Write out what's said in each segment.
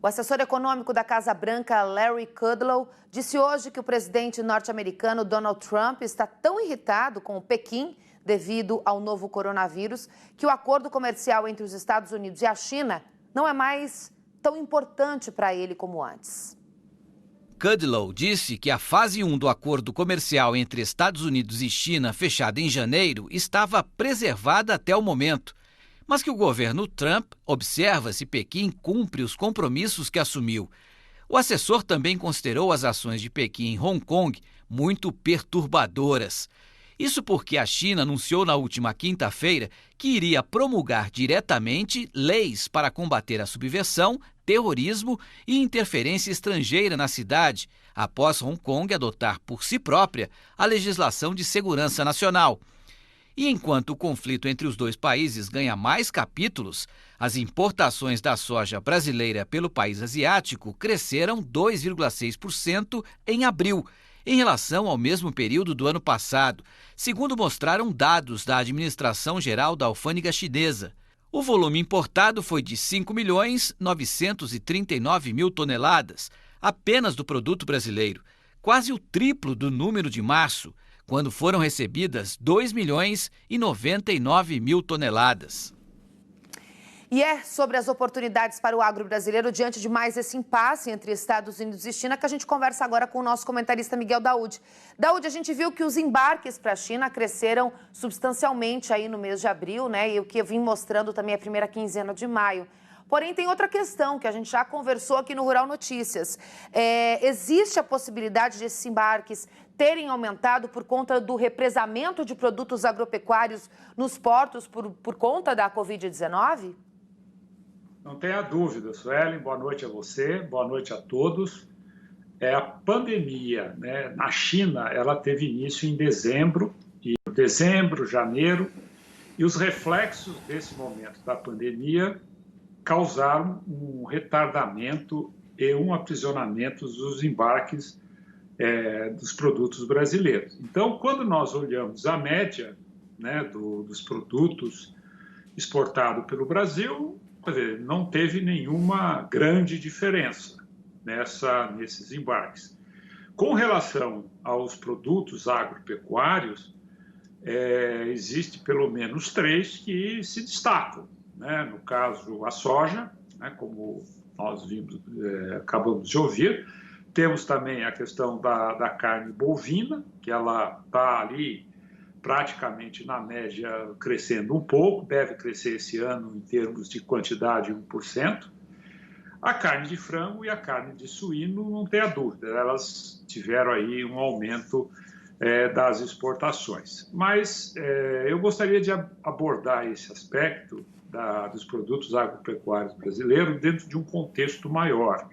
O assessor econômico da Casa Branca, Larry Kudlow, disse hoje que o presidente norte-americano Donald Trump está tão irritado com o Pequim devido ao novo coronavírus que o acordo comercial entre os Estados Unidos e a China não é mais tão importante para ele como antes. Kudlow disse que a fase 1 do acordo comercial entre Estados Unidos e China, fechada em janeiro, estava preservada até o momento, mas que o governo Trump observa se Pequim cumpre os compromissos que assumiu. O assessor também considerou as ações de Pequim em Hong Kong muito perturbadoras. Isso porque a China anunciou na última quinta-feira que iria promulgar diretamente leis para combater a subversão, terrorismo e interferência estrangeira na cidade, após Hong Kong adotar por si própria a legislação de segurança nacional. E enquanto o conflito entre os dois países ganha mais capítulos, as importações da soja brasileira pelo país asiático cresceram 2,6% em abril, em relação ao mesmo período do ano passado, segundo mostraram dados da Administração Geral da Alfândega Chinesa. O volume importado foi de 5.939.000 toneladas, apenas do produto brasileiro, quase o triplo do número de março, quando foram recebidas 2.099.000 toneladas. E é sobre as oportunidades para o agro brasileiro diante de mais esse impasse entre Estados Unidos e China que a gente conversa agora com o nosso comentarista Miguel Daoud. Daoud, a gente viu que os embarques para a China cresceram substancialmente aí no mês de abril, né? E o que eu vim mostrando também a primeira quinzena de maio. Porém, tem outra questão que a gente já conversou aqui no Rural Notícias. Existe a possibilidade de esses embarques terem aumentado por conta do represamento de produtos agropecuários nos portos por conta da Covid-19? Não tenha dúvida, Suelen. Boa noite a você, boa noite a todos. A pandemia, né, na China, ela teve início em dezembro, janeiro, e os reflexos desse momento da pandemia causaram um retardamento e um aprisionamento dos embarques dos produtos brasileiros. Então, quando nós olhamos a média, né, dos produtos exportados pelo Brasil, não teve nenhuma grande diferença nesses embarques. Com relação aos produtos agropecuários, existe pelo menos 3 que se destacam. Né? No caso, a soja, né, como nós acabamos de ouvir. Temos também a questão da carne bovina, que ela está ali praticamente na média crescendo um pouco, deve crescer esse ano em termos de quantidade 1%. A carne de frango e a carne de suíno, não tenha dúvida, elas tiveram aí um aumento das exportações. Mas eu gostaria de abordar esse aspecto dos produtos agropecuários brasileiros dentro de um contexto maior.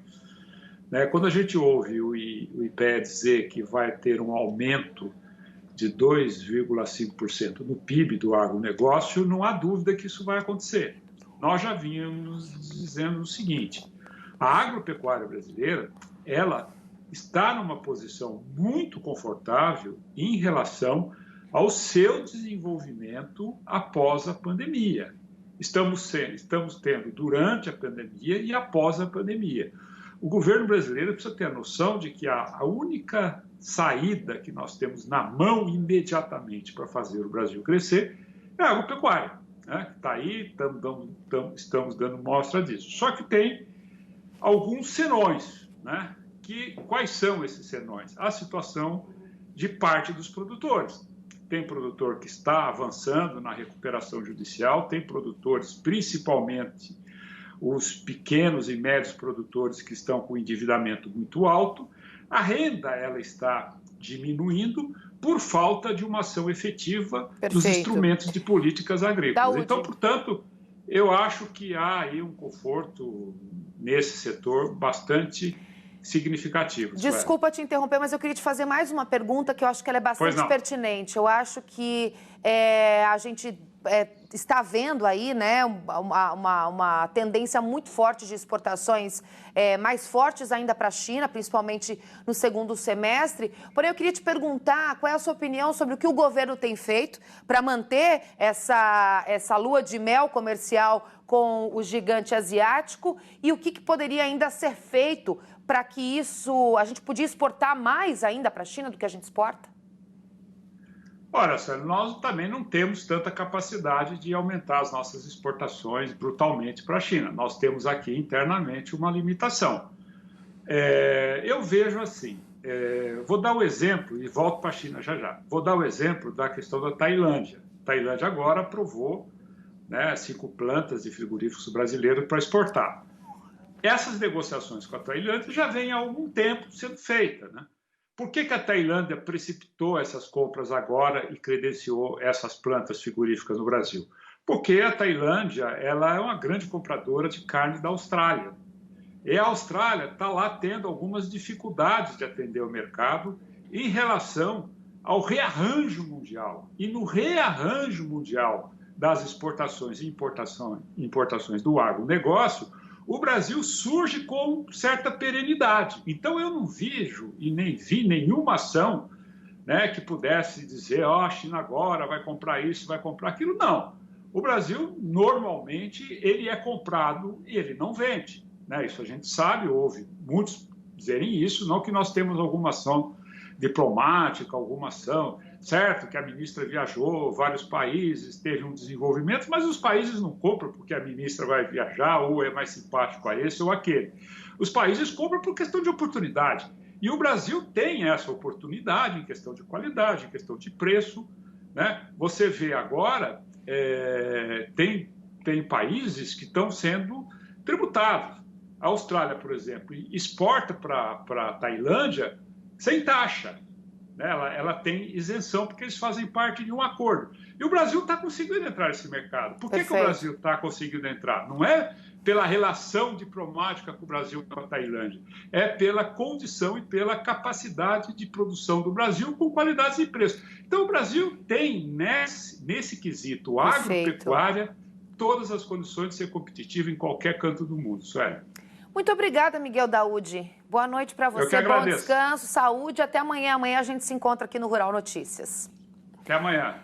Quando a gente ouve o IPEA dizer que vai ter um aumento de 2,5% no PIB do agronegócio, não há dúvida que isso vai acontecer. Nós já vínhamos dizendo o seguinte: a agropecuária brasileira, ela está numa posição muito confortável em relação ao seu desenvolvimento após a pandemia. Estamos tendo durante a pandemia e após a pandemia. O governo brasileiro precisa ter a noção de que a única saída que nós temos na mão imediatamente para fazer o Brasil crescer é a agropecuária, né? Que está aí, estamos dando mostra disso. Só que tem alguns senões, né? Quais são esses senões? A situação de parte dos produtores. Tem produtor que está avançando na recuperação judicial, tem produtores, principalmente os pequenos e médios produtores que estão com endividamento muito alto. A renda ela está diminuindo por falta de uma ação efetiva dos instrumentos de políticas agrícolas. Então, portanto, eu acho que há aí um conforto nesse setor bastante significativo. Desculpa te interromper, mas eu queria te fazer mais uma pergunta que eu acho que ela é bastante pertinente. Eu acho que a gente está vendo aí, né, uma tendência muito forte de exportações mais fortes ainda para a China, principalmente no segundo semestre. Porém, eu queria te perguntar qual é a sua opinião sobre o que o governo tem feito para manter essa lua de mel comercial com o gigante asiático e o que poderia ainda ser feito para que a gente podia exportar mais ainda para a China do que a gente exporta? Olha, Sérgio, nós também não temos tanta capacidade de aumentar as nossas exportações brutalmente para a China. Nós temos aqui internamente uma limitação. Eu vejo assim, vou dar o exemplo, e volto para a China já. Vou dar o exemplo da questão da Tailândia. A Tailândia agora aprovou, né, 5 plantas de frigoríficos brasileiros para exportar. Essas negociações com a Tailândia já vêm há algum tempo sendo feitas, né? Por que a Tailândia precipitou essas compras agora e credenciou essas plantas frigoríficas no Brasil? Porque a Tailândia ela é uma grande compradora de carne da Austrália. E a Austrália está lá tendo algumas dificuldades de atender o mercado em relação ao rearranjo mundial. E no rearranjo mundial das exportações e importações do agronegócio, o Brasil surge com certa perenidade. Então, eu não vejo e nem vi nenhuma ação, né, que pudesse dizer a China agora vai comprar isso, vai comprar aquilo. Não. O Brasil, normalmente, ele é comprado e ele não vende, né? Isso a gente sabe, ouve muitos dizerem isso, não que nós temos alguma ação diplomática, alguma ação. Certo que a ministra viajou vários países, teve um desenvolvimento, mas os países não compram porque a ministra vai viajar ou é mais simpático a esse ou aquele. Os países compram por questão de oportunidade. E o Brasil tem essa oportunidade em questão de qualidade, em questão de preço, né? Você vê agora, tem países que estão sendo tributados. A Austrália, por exemplo, exporta para a Tailândia sem taxa. Ela tem isenção porque eles fazem parte de um acordo. E o Brasil está conseguindo entrar nesse mercado. Por que o Brasil está conseguindo entrar? Não é pela relação diplomática com o Brasil com a Tailândia. É pela condição e pela capacidade de produção do Brasil com qualidades e preço. Então, o Brasil tem, nesse quesito agropecuária, todas as condições de ser competitivo em qualquer canto do mundo. Sueli. Muito obrigada, Miguel Daúde. Boa noite para você, Eu que agradeço. Bom descanso, saúde. Até amanhã. Amanhã a gente se encontra aqui no Rural Notícias. Até amanhã.